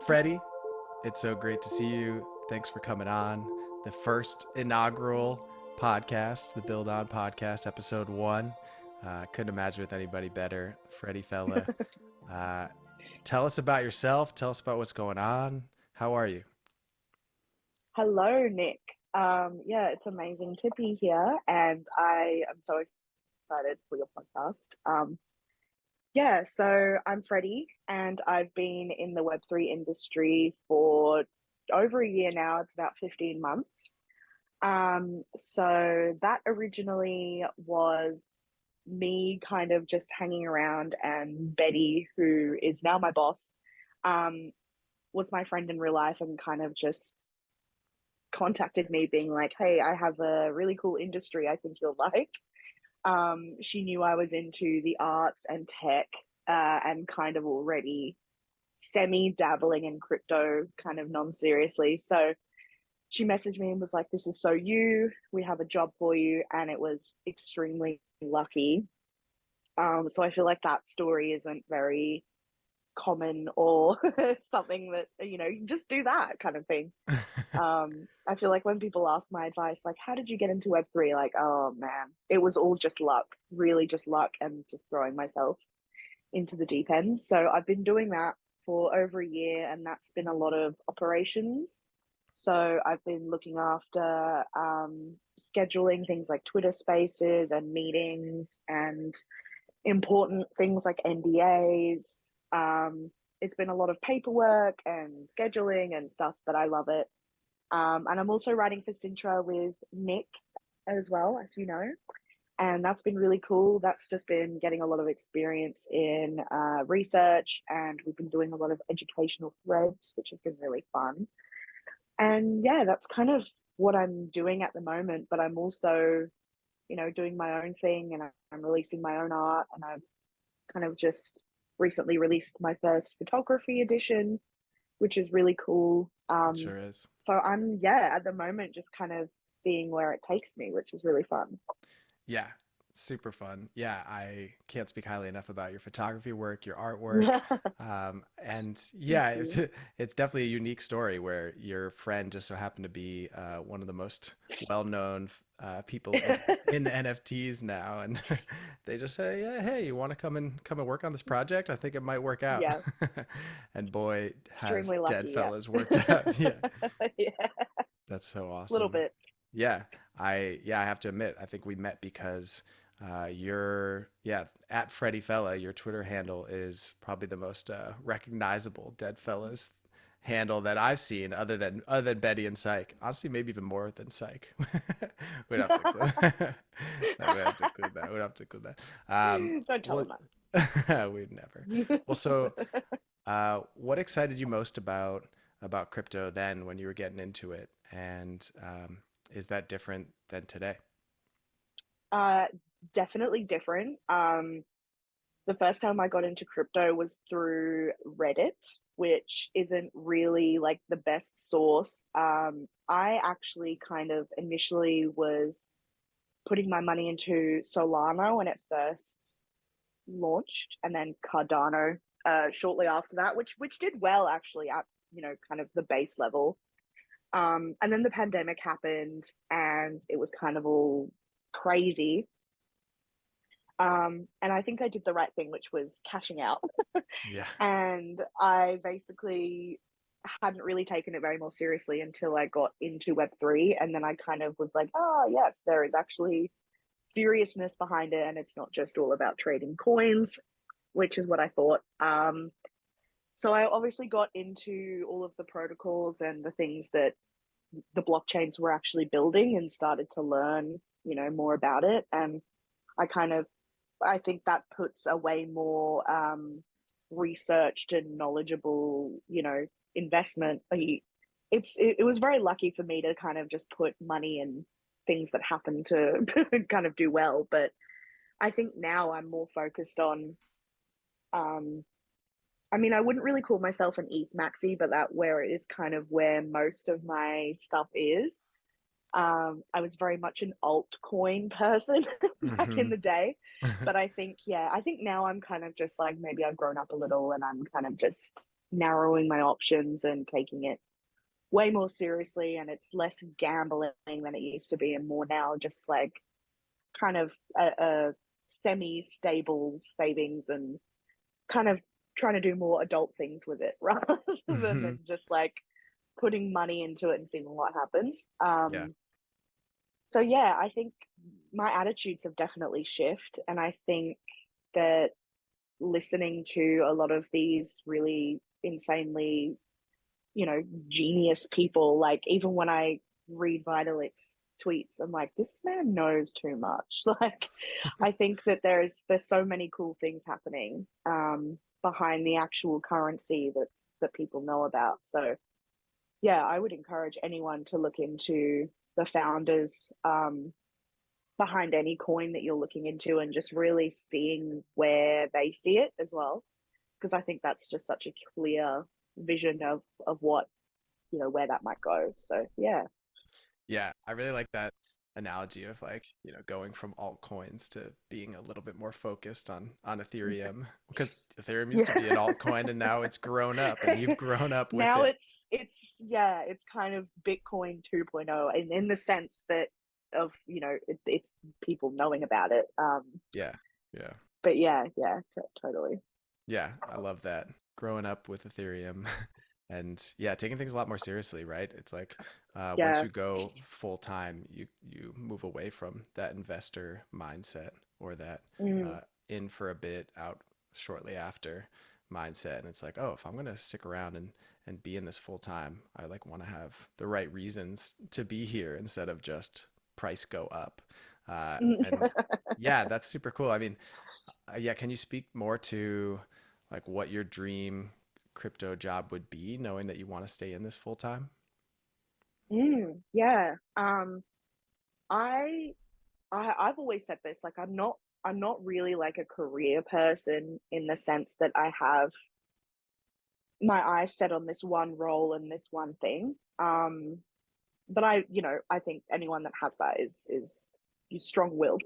Freddie, it's so great to see you. Thanks for coming on the first inaugural podcast, the Build On Podcast, episode one. Couldn't imagine with anybody better. Freddie fella, uh, tell us about yourself. Tell us about what's going on. How are you? Hello, Nick. Yeah, it's amazing to be here, and I am so excited for your podcast. Yeah, so I'm Freddie, and I've been in the Web3 industry for over a year now. It's about 15 months. So that originally was me kind of just hanging around, and Betty, who is now my boss, um, was my friend in real life and kind of just contacted me being like, hey, I have a really cool industry I think you'll like. She knew I was into the arts and tech, and kind of already semi dabbling in crypto kind of non seriously. So she messaged me and was like, this is so you, we have a job for you. And it was extremely lucky. So I feel like that story isn't very common or something that, you just do that kind of thing. I feel like when people ask my advice, like, how did you get into Web3? Like, oh man, it was all just luck, really just luck and just throwing myself into the deep end. So I've been doing that for over a year, and that's been a lot of operations. So I've been looking after scheduling things like Twitter spaces and meetings and important things like NDAs. It's been a lot of paperwork and scheduling and stuff, but I love it. And I'm also writing for Sintra with Nick as well, as you know. And that's been really cool. That's just been getting a lot of experience in research, and we've been doing a lot of educational threads, which has been really fun. And yeah, that's kind of what I'm doing at the moment. But I'm also, doing my own thing, and I'm releasing my own art. And I've kind of just recently released my first photography edition, which is really cool. It sure is. So I'm, yeah, at the moment just kind of seeing where it takes me, which is really fun. Yeah, super fun. Yeah, I can't speak highly enough about your photography work, your artwork. And Thank yeah, you. it's definitely a unique story where your friend just so happened to be one of the most well-known people in NFTs now, and they just say, yeah, "Hey, you want to come and work on this project? I think it might work out." Yeah, And boy, has extremely lucky. Yeah. Deadfellaz worked out. Yeah, Yeah, that's so a little awesome. bit. Yeah, I have to admit, I think we met because you're at Freddie Fella. Your Twitter handle is probably the most recognizable Dead Fellas handle that I've seen, other than Betty and Psych. Honestly, maybe even more than Psych. We'd have to include that. We'd have to include that. We'd have to include that. Don't tell What them we'd never. Well, so that. what excited you most about crypto then when you were getting into it, and is that different than today? uh, Definitely different. The first time I got into crypto was through Reddit, which isn't really like the best source. I actually kind of initially was putting my money into Solana when it first launched, and then Cardano shortly after that, which did well actually at kind of the base level. And then the pandemic happened, and it was kind of all crazy. And I think I did the right thing, which was cashing out. Yeah. And I basically hadn't really taken it very more seriously until I got into Web3. And then I kind of was like, oh, yes, there is actually seriousness behind it. And it's not just all about trading coins, which is what I thought. So I obviously got into all of the protocols and the things that the blockchains were actually building, and started to learn, more about it. And I kind of I think that puts a way more researched and knowledgeable, investment. It was very lucky for me to kind of just put money in things that happen to kind of do well. But I think now I'm more focused on. Um, I mean, I wouldn't really call myself an ETH maxi, but that where it is kind of where most of my stuff is. I was very much an altcoin person back in Hmm. the day. But I think, yeah, I think now I'm kind of just like, maybe I've grown up a little, and I'm kind of just narrowing my options and taking it way more seriously, and it's less gambling than it used to be and more now just like kind of a semi-stable savings and kind of trying to do more adult things with it rather than just like putting money into it and seeing what happens. Yeah. So yeah, I think my attitudes have definitely shifted, and I think that listening to a lot of these really insanely, genius people, like even when I read Vitalik's tweets, I'm like, this man knows too much. Like, I think that there's so many cool things happening behind the actual currency that people know about. So yeah, I would encourage anyone to look into the founders behind any coin that you're looking into and just really seeing where they see it as well. Because I think that's just such a clear vision of what, where that might go. So yeah. Yeah, I really like that analogy of like, going from altcoins to being a little bit more focused on Ethereum, because Ethereum used to be an Yeah. altcoin and now it's grown up and you've grown up with Now it. it's yeah, it's kind of Bitcoin 2.0 in the sense that of, it's people knowing about it. Yeah. Yeah. But yeah, yeah, totally. Yeah, I love that. Growing up with Ethereum and yeah, taking things a lot more seriously, right? It's like once Yeah. you go full time, you move away from that investor mindset or that Mm. uh, in for a bit, out shortly after mindset. And it's like, oh, if I'm gonna stick around and be in this full time, I like want to have the right reasons to be here instead of just price go up. And yeah, that's super cool. I mean, yeah, can you speak more to like what your dream crypto job would be, knowing that you want to stay in this full time? Yeah. I, I've always said this, like I'm not really like a career person in the sense that I have my eyes set on this one role and this one thing. But I think anyone that has that is strong-willed.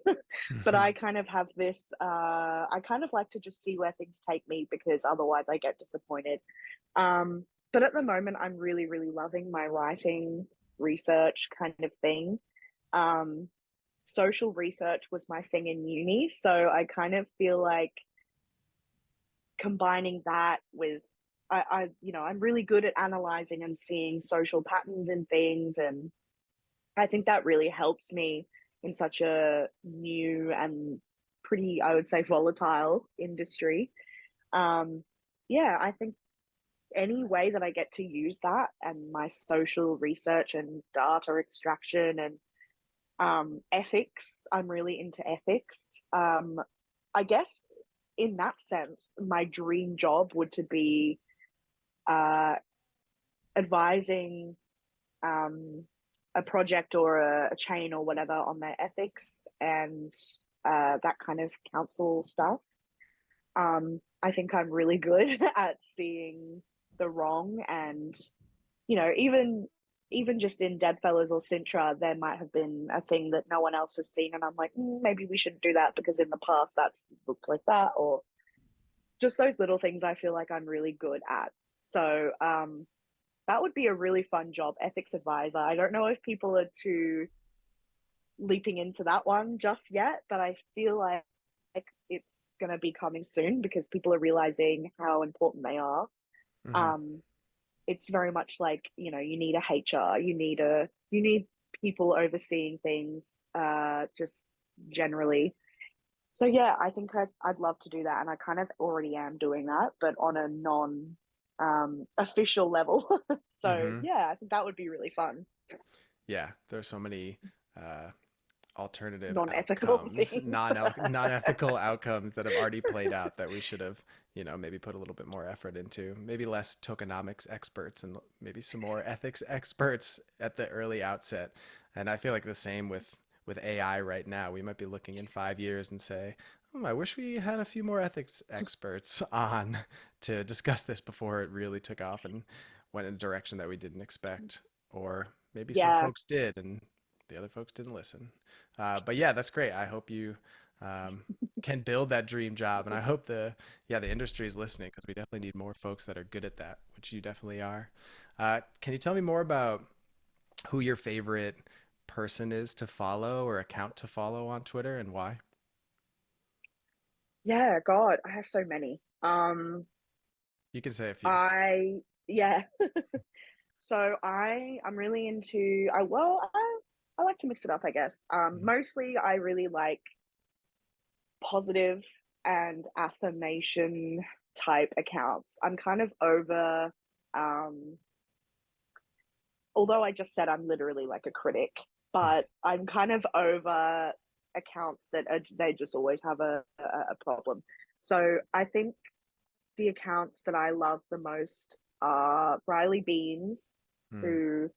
But I kind of have this. I kind of like to just see where things take me because otherwise I get disappointed. But at the moment, I'm really, really loving my writing research kind of thing. Um, Social research was my thing in uni, so I kind of feel like combining that with I'm really good at analyzing and seeing social patterns in things, and I think that really helps me in such a new and pretty, I would say, volatile industry. Um, yeah, I think any way that I get to use that and my social research and data extraction and ethics, I'm really into ethics. I guess in that sense, my dream job would to be uh, advising um, a project or a chain or whatever on their ethics and that kind of council stuff. I think I'm really good at seeing the wrong, and even just in Deadfellaz or Sintra, there might have been a thing that no one else has seen, and I'm like, maybe we shouldn't do that because in the past that's looked like that, or just those little things. I feel like I'm really good at. So that would be a really fun job, ethics advisor. I don't know if people are too leaping into that one just yet, but I feel like it's going to be coming soon because people are realizing how important they are. Hmm. Um, it's very much like, you need a HR, you need people overseeing things, just generally. So yeah, I think I'd love to do that, and I kind of already am doing that, but on a non official level. So Hmm. yeah, I think that would be really fun. Yeah, there's so many uh, alternative Non-ethical outcomes, things. non-ethical outcomes that have already played out that we should have, maybe put a little bit more effort into. Maybe less tokenomics experts and maybe some more ethics experts at the early outset. And I feel like the same with AI right now. We might be looking in 5 years and say, I wish we had a few more ethics experts on to discuss this before it really took off and went in a direction that we didn't expect. Or maybe some Yeah. folks did and the other folks didn't listen. But yeah, that's great. I hope you um, can build that dream job. And I hope the industry is listening, because we definitely need more folks that are good at that, which you definitely are. Can you tell me more about who your favorite person is to follow or account to follow on Twitter, and why? Yeah, God, I have so many. You can say a few. I yeah. So I'm really into I like to mix it up, I guess. Mhm. Mostly I really like positive and affirmation type accounts. I'm kind of over um although I just said I'm literally like a critic, but I'm kind of over accounts that they just always have a problem. So I think the accounts that I love the most are Riley Beans, Mm. who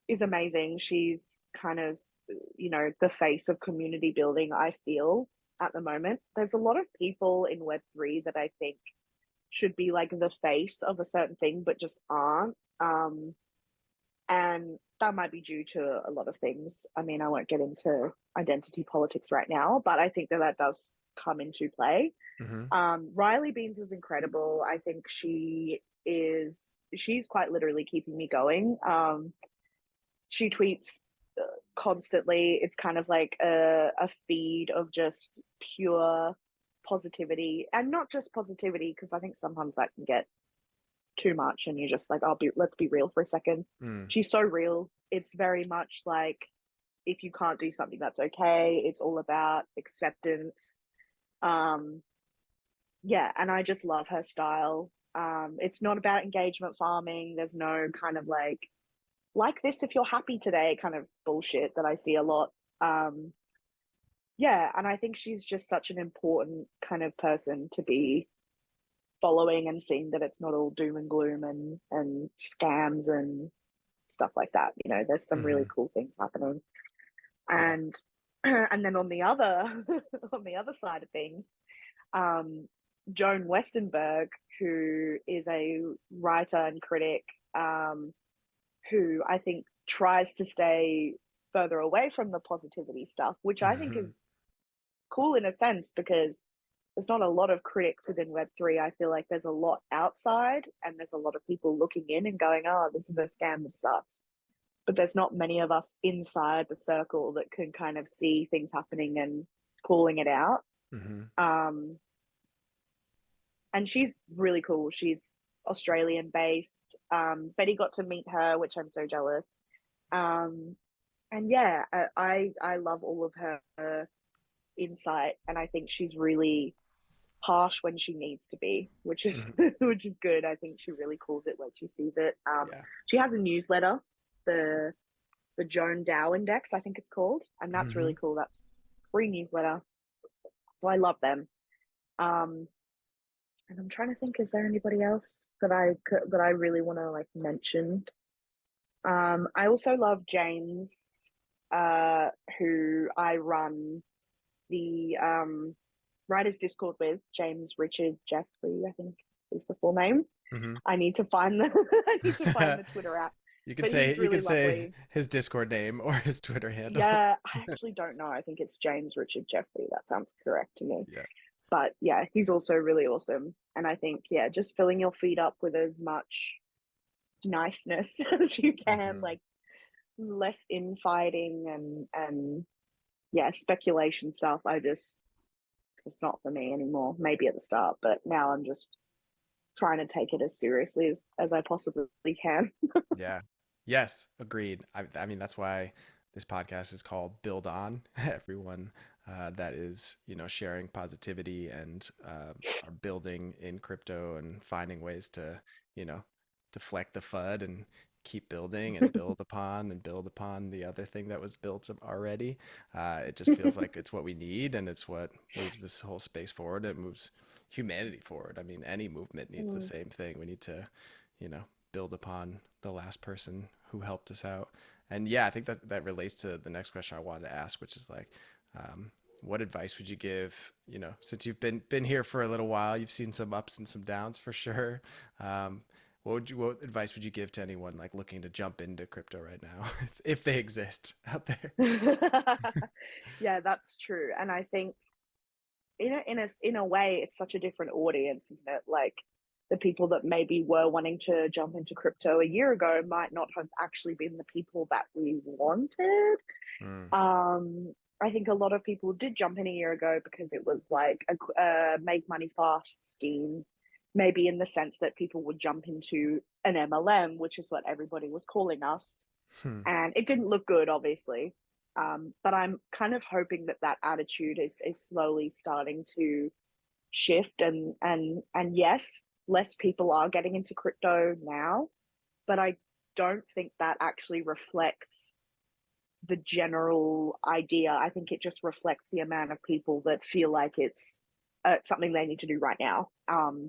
is amazing. She's kind of, the face of community building, I feel, at the moment. There's a lot of people in Web3 that I think should be like the face of a certain thing, but just aren't. And that might be due to a lot of things. I mean, I won't get into identity politics right now, but I think that that does come into play. Hmm. Riley Beans is incredible. I think she's quite literally keeping me going. She tweets constantly. It's kind of like a feed of just pure positivity, and not just positivity, because I think sometimes that can get too much and you're just like, let's be real for a second. Mm. She's so real. It's very much like, if you can't do something, that's okay. It's all about acceptance. Um, yeah, and I just love her style. It's not about engagement farming. There's no kind of like this if you're happy today kind of bullshit that I see a lot. Um, yeah, and I think she's just such an important kind of person to be following and seeing that it's not all doom and gloom and scams and stuff like that. There's some really Hmm. cool things happening. Yeah. And and then on the other on the other side of things, um, Joan Westenberg, who is a writer and critic, um, who I think tries to stay further away from the positivity stuff, which I think Hmm. is cool in a sense, because there's not a lot of critics within Web3. I feel like there's a lot outside, and there's a lot of people looking in and going, oh, this is a scam, this sucks. But there's not many of us inside the circle that can kind of see things happening and calling it out. Hmm. Um, and she's really cool. She's Australian based. Betty got to meet her, which I'm so jealous. Um, and yeah, I love all of her insight, and I think she's really harsh when she needs to be, which is Hmm. which is good. I think she really calls it when she sees it. Yeah. She has a newsletter, the the Joan Dow Index, I think it's called, and that's Hmm. really cool. That's free newsletter, so I love them. Um, and I'm trying to think, is there anybody else that I really want to like mention? I also love James, uh, who I run the writers Discord with. James Richard Jeffrey, I think is the full name. Hmm. I need to find the I need to find the Twitter app, You could but say he's really say lovely. his Discord name or his Twitter handle. Yeah, I actually don't know. I think it's James Richard Jeffrey. That sounds correct to me. Yeah. But yeah, he's also really awesome. And I think, yeah, just filling your feed up with as much niceness as you can, Hmm. like less infighting and yeah, speculation stuff. It's not for me anymore. Maybe at the start, but now I'm just trying to take it as seriously as I possibly can. Yeah. Yes, agreed. I mean, that's why this podcast is called Build On. Everyone that is, sharing positivity and are building in crypto and finding ways to, you know, deflect the FUD and keep building and build upon the other thing that was built already. It just feels like it's what we need, and it's what moves this whole space forward. It moves humanity forward. I mean, any movement needs the Mm. same thing. We need to, build upon the last person who helped us out. And yeah, I think that relates to the next question I wanted to ask, which is like, what advice would you give? Since you've been here for a little while, you've seen some ups and some downs for sure. Um, what advice would you give to anyone like looking to jump into crypto right now, if they exist out there? Yeah, that's true. And I think in a way, it's such a different audience, isn't it? Like the people that maybe were wanting to jump into crypto a year ago might not have actually been the people that we wanted. Mm, I think a lot of people did jump in a year ago because it was like a make money fast scheme, maybe in the sense that people would jump into an MLM, which is what everybody was calling us. hmm, And it didn't look good, obviously. But I'm kind of hoping that that attitude is slowly starting to shift, and yes, less people are getting into crypto now, but I don't think that actually reflects the general idea. I think it just reflects the amount of people that feel like it's something they need to do right now,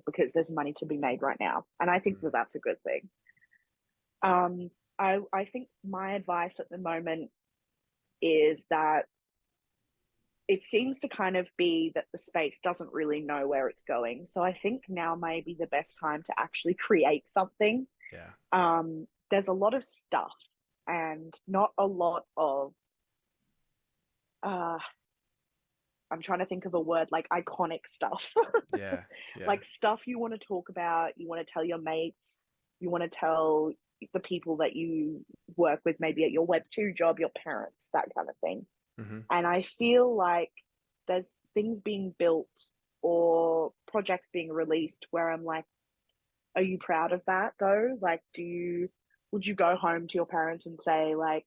because there's money to be made right now, and I think that mm, that's a good thing. Um, I think my advice at the moment is that it seems to kind of be that the space doesn't really know where it's going. So I think now may be the best time to actually create something. yeah. There's a lot of stuff and not a lot of, uh, I'm trying to think of a word, like iconic stuff. Yeah. Yeah. Like stuff you want to talk about, you want to tell your mates, you want to tell the people that you work with, maybe at your Web2 job, your parents, that kind of thing. Hmm. And I feel like there's things being built or projects being released where I'm like, are you proud of that though? Like, would you go home to your parents and say, like,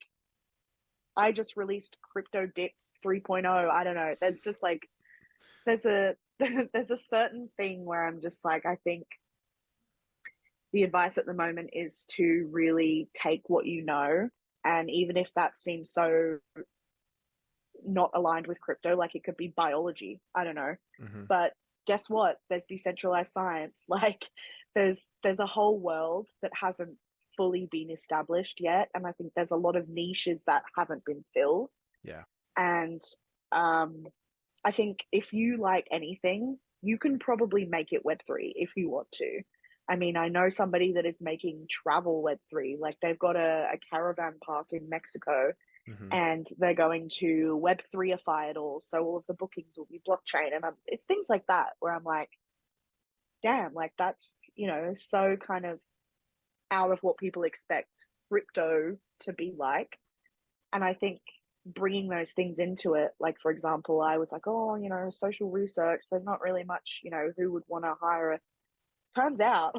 I just released Crypto Dicks 3.0? I don't know. There's just like, there's a, there's a certain thing where I'm just like, I think the advice at the moment is to really take what you know. And even if that seems so not aligned with crypto, like it could be biology, I don't know, Hmm. but guess what, there's decentralized science. Like there's a whole world that hasn't fully been established yet, and I think there's a lot of niches that haven't been filled. Yeah. And um I think if you like anything, you can probably make it Web3 if you want to. I mean, I know somebody that is making travel Web3. Like they've got a caravan park in Mexico, Hmm. and they're going to Web3ify it all. So all of the bookings will be blockchain. And it's things like that where I'm like, damn, like that's, so kind of out of what people expect crypto to be like. And I think bringing those things into it, like, for example, I was like, oh, social research, there's not really much, who would want to hire a. Turns out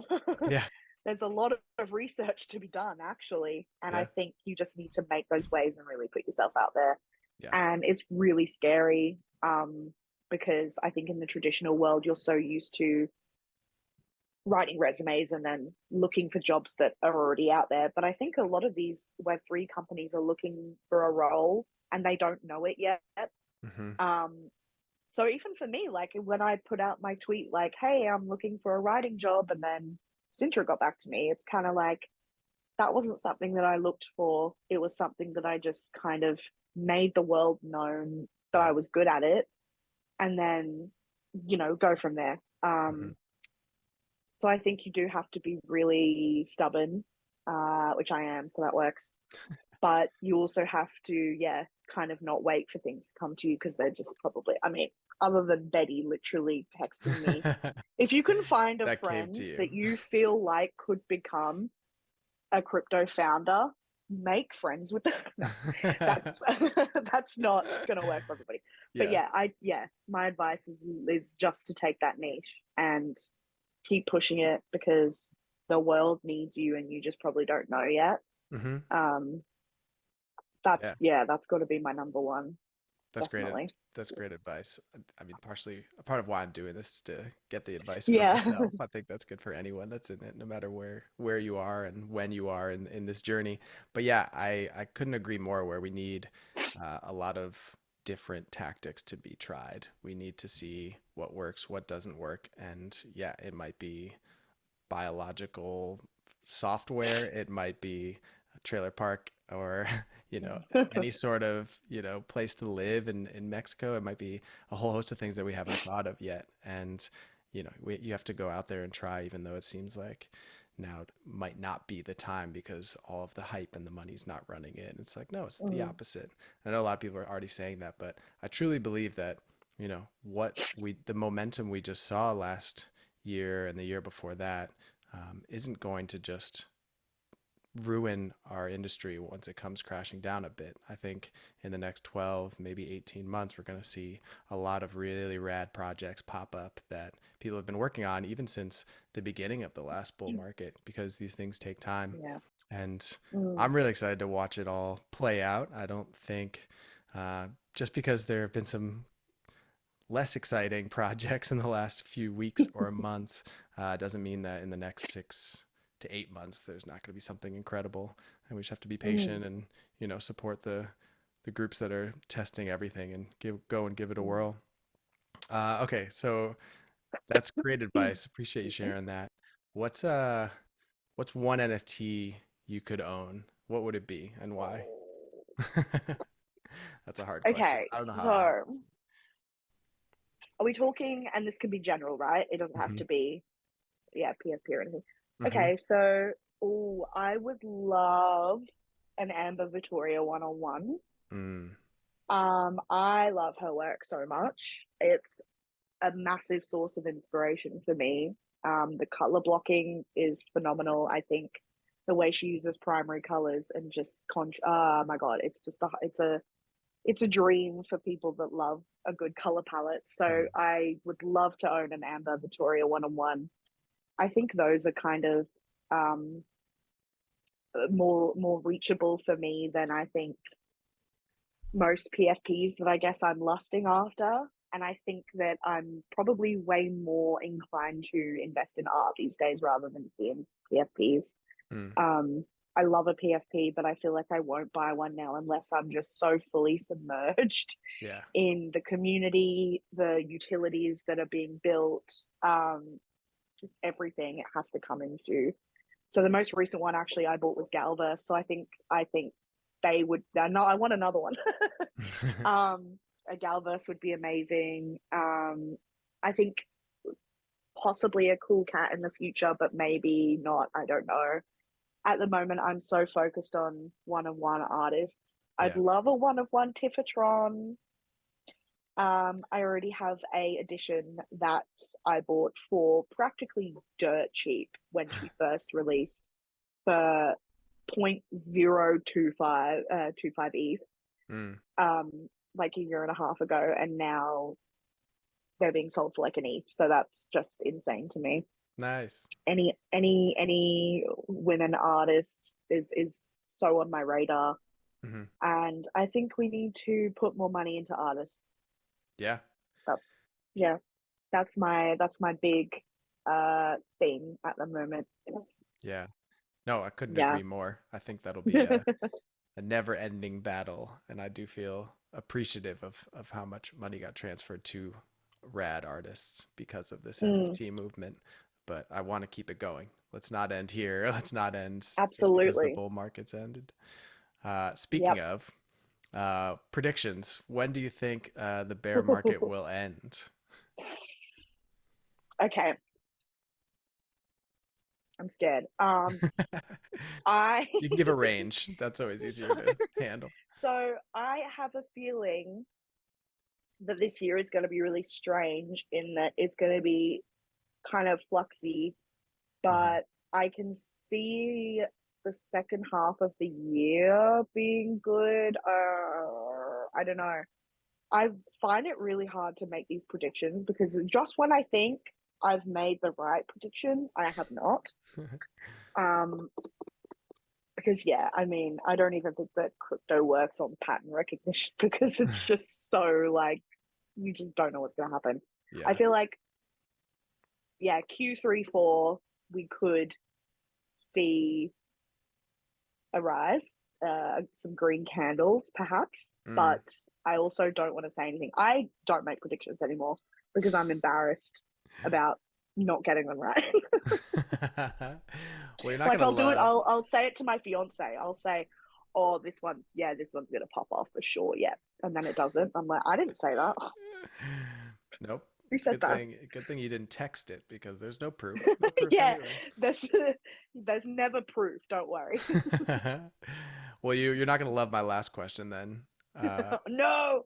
Yeah. there's a lot of research to be done, actually. And I Yeah. think you just need to make those waves and really put yourself out there. Yeah. And it's really scary, because I think in the traditional world, you're so used to writing resumes and then looking for jobs that are already out there. But I think a lot of these Web3 companies are looking for a role and they don't know it yet. Hmm. Um, so even for me, like when I put out my tweet, like, hey, I'm looking for a writing job, and then Sintra got back to me, it's kind of like that wasn't something that I looked for. It was something that I just kind of made the world known that Yeah. I was good at it, and then, go from there. Hmm. So I think you do have to be really stubborn, which I am, so that works. But you also have to, yeah, kind of not wait for things to come to you because they're just probably, I mean, other than Betty literally texting me, if you can find a That came to friend you. that you feel like could become a crypto founder, make friends with them. No, that's that's not gonna work for everybody. But Yeah. yeah, my advice is just to take that niche and keep pushing it because the world needs you and you just probably don't know yet. Hmm. Um, Yeah. that's got to be my number one, That's great. definitely. That's great advice. I mean, partially a part of why I'm doing this is to get the advice for Yeah. myself. I think that's good for anyone that's in it, no matter where you are and when you are in this journey. But yeah, I couldn't agree more. Where we need a lot of different tactics to be tried. We need to see what works, what doesn't work, and yeah, it might be biological software. It might be a trailer park or, you know, any sort of, place to live in Mexico. It might be a whole host of things that we haven't thought of yet. And, you have to go out there and try, even though it seems like now might not be the time because all of the hype and the money's not running in. It's like, no, it's the Mm, opposite. I know a lot of people are already saying that, but I truly believe that, the momentum we just saw last year and the year before that isn't going to just ruin our industry once it comes crashing down a bit. I think in the next 12, maybe 18 months, we're going to see a lot of really rad projects pop up that people have been working on even since the beginning of the last bull market, because these things take time. Yeah. And Mm. I'm really excited to watch it all play out. I don't think just because there have been some less exciting projects in the last few weeks or months doesn't mean that in the next 6 to 8 months there's not going to be something incredible. And we just have to be Mm. patient and support the groups that are testing everything and go and give it a Mm. whirl. Okay, so that's great advice. Appreciate you sharing that. What's uh what's one NFT you could own? What would it be and why? That's a hard question. Okay, I don't know how so to ask. are we talking, and this can be general, right? It doesn't have Hmm. to be, yeah, PFP or anything. Hmm. Okay, so, oh, I would love an Amber Vittoria one-on-one. Mm, I love her work so much. It's a massive source of inspiration for me. The color blocking is phenomenal. I think the way she uses primary colors and just oh my god, it's just it's a dream for people that love a good color palette. So mm, I would love to own an Amber Vittoria one-on-one. I think those are kind of um, more reachable for me than I think most PFPs that I guess I'm lusting after. And I think that I'm probably way more inclined to invest in art these days rather than in PFPs. mm. Um, I love a PFP, but I feel like I won't buy one now unless I'm just so fully submerged Yeah. in the community, the utilities that are being built, just everything it has to come into. So the most recent one actually I bought was Galverse. So I think they would. No, I want another one. um, a Galverse would be amazing. I think possibly a cool cat in the future, but maybe not. I don't know. At the moment, I'm so focused on one-of-one artists. I'd Yeah. love a one-of-one Tiffatron. I already have a edition that I bought for practically dirt cheap when she first released for 0.025 25 ETH, Mm. like a year and a half ago, and now they're being sold for like an ETH. So that's just insane to me. Nice. Any women artists is so on my radar, Hmm. and I think we need to put more money into artists. Yeah. That's yeah, that's my big thing at the moment. Yeah. No, I couldn't Yeah. agree more. I think that'll be a never-ending battle, and I do feel appreciative of how much money got transferred to rad artists because of this Mm, NFT movement. But I want to keep it going. Let's not end here. Let's not end just because the absolutely. bull market's ended. Speaking Yep. of predictions, when do you think the bear market will end? Okay, I'm scared. I You can give a range. That's always easier so, to handle. so I have a feeling that this year is going to be really strange in that it's going to be kind of fluxy, Hmm. but I can see the second half of the year being good. I don't know. I find it really hard to make these predictions because just when I think I've made the right prediction, I have not. Um, because yeah, I mean, I don't even think that crypto works on pattern recognition because it's just so like you just don't know what's going to happen. I Yeah. feel like yeah, Q3 4 we could see a rise, some green candles perhaps, Mm. but I also don't want to say anything. I don't make predictions anymore because I'm embarrassed about not getting them right. Well, you're not Like gonna I'll do it. love. I'll say it to my fiance. I'll say, "Oh, this one's gonna pop off for sure." Yeah, and then it doesn't. I'm like, I didn't say that. Nope. Who said Good that? thing. Good thing you didn't text it because there's no proof. No proof Yeah, anywhere. there's there's never proof. Don't worry. Well, you're not gonna love my last question then. Uh, No.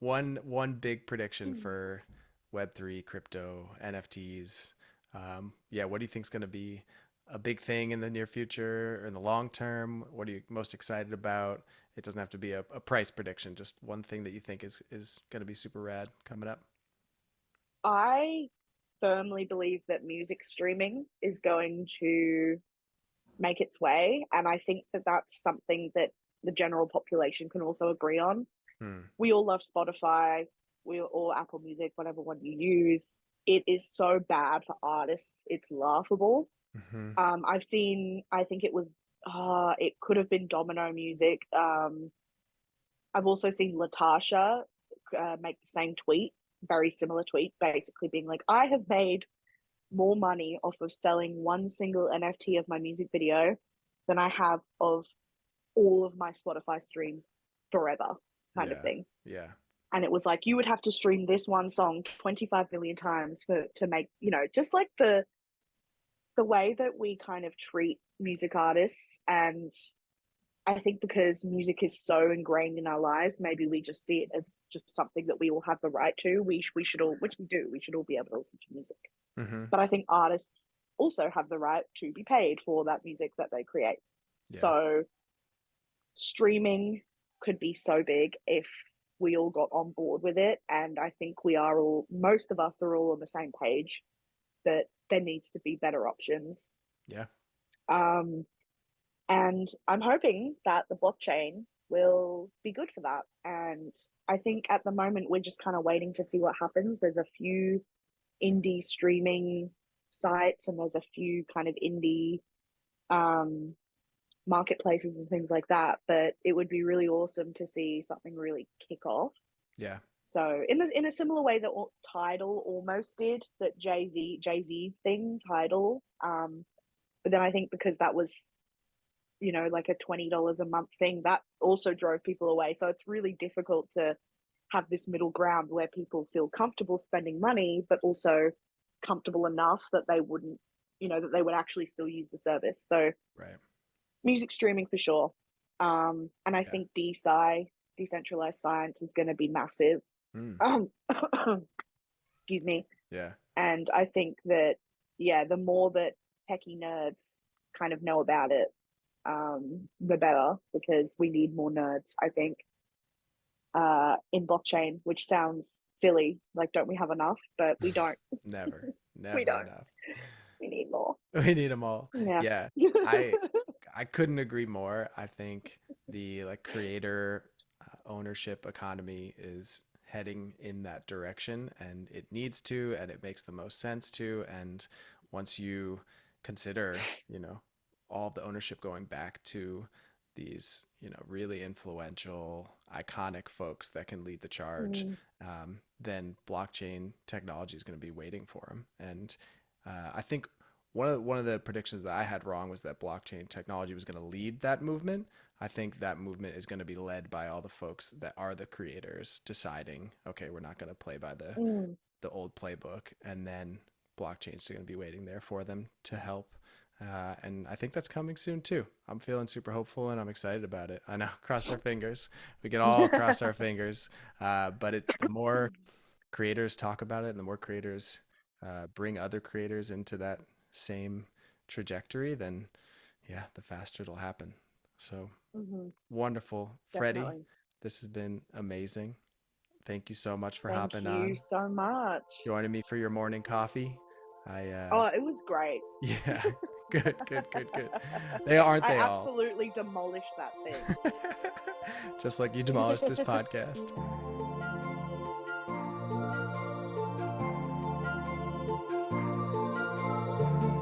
one big prediction for Web3, crypto, NFTs. Yeah, what do you think is going to be a big thing in the near future or in the long term? What are you most excited about? It doesn't have to be a price prediction, just one thing that you think is going to be super rad coming up. I firmly believe that music streaming is going to make its way, and I think that that's something that the general population can also agree on. Hmm. We all love Spotify, we all Apple Music, whatever one you use. It is so bad for artists; it's laughable. Mm-hmm. I've seen. I think it was. It could have been Domino Music. I've also seen Latasha make the same tweet, very similar tweet, basically being like, "I have made more money off of selling one single NFT of my music video than I have of all of my Spotify streams forever," kind of Yeah. thing. Yeah. And it was like you would have to stream this one song 25 million times for to make, just like the way that we kind of treat music artists. And I think because music is so ingrained in our lives, maybe we just see it as just something that we all have the right to. We should all, which we do, we should all be able to listen to music. Mm-hmm. But I think artists also have the right to be paid for that music that they create. Yeah. So streaming could be so big if we all got on board with it. And I think most of us are all on the same page that there needs to be better options. Yeah. Um, and I'm hoping that the blockchain will be good for that. And I think at the moment, we're just kind of waiting to see what happens. There's a few indie streaming sites and there's a few kind of indie marketplaces and things like that. But it would be really awesome to see something really kick off. Yeah. So in a similar way that Tidal almost did, that Jay-Z's thing, Tidal. But then I think because that was, like a $20 a month thing, that also drove people away. So it's really difficult to have this middle ground where people feel comfortable spending money, but also comfortable enough that they wouldn't, that they would actually still use the service. So Right. music streaming for sure. And I Yeah. think decentralized science, is going to be massive. Mm. Excuse me. Yeah. And I think that, yeah, the more that techie nerds kind of know about it, the better, because we need more nerds, I think, in blockchain, which sounds silly. Like, don't we have enough? But we don't. Never. We Never don't. enough. We need more. We need them all. Yeah. Yeah. I I couldn't agree more. I think the creator ownership economy is heading in that direction, and it needs to, and it makes the most sense to. And once you consider, all of the ownership going back to these, really influential, iconic folks that can lead the charge, Mm. then blockchain technology is going to be waiting for them. And I think one of the predictions that I had wrong was that blockchain technology was going to lead that movement. I think that movement is going to be led by all the folks that are the creators deciding, okay, we're not going to play by Mm. the old playbook, and then blockchain's going to be waiting there for them to help. And I think that's coming soon too. I'm feeling super hopeful and I'm excited about it. I know, cross our fingers. We can all cross our fingers. But the more creators talk about it and the more creators bring other creators into that same trajectory, then yeah, the faster it'll happen. So Mm-hmm. wonderful. Freddie, Definitely. this has been amazing. Thank you so much for Thank hopping you on, so much. joining me for your morning coffee. I Oh, it was great. yeah, good, good, good, good. They aren't I they all? absolutely demolished that thing. Just like you demolished this podcast.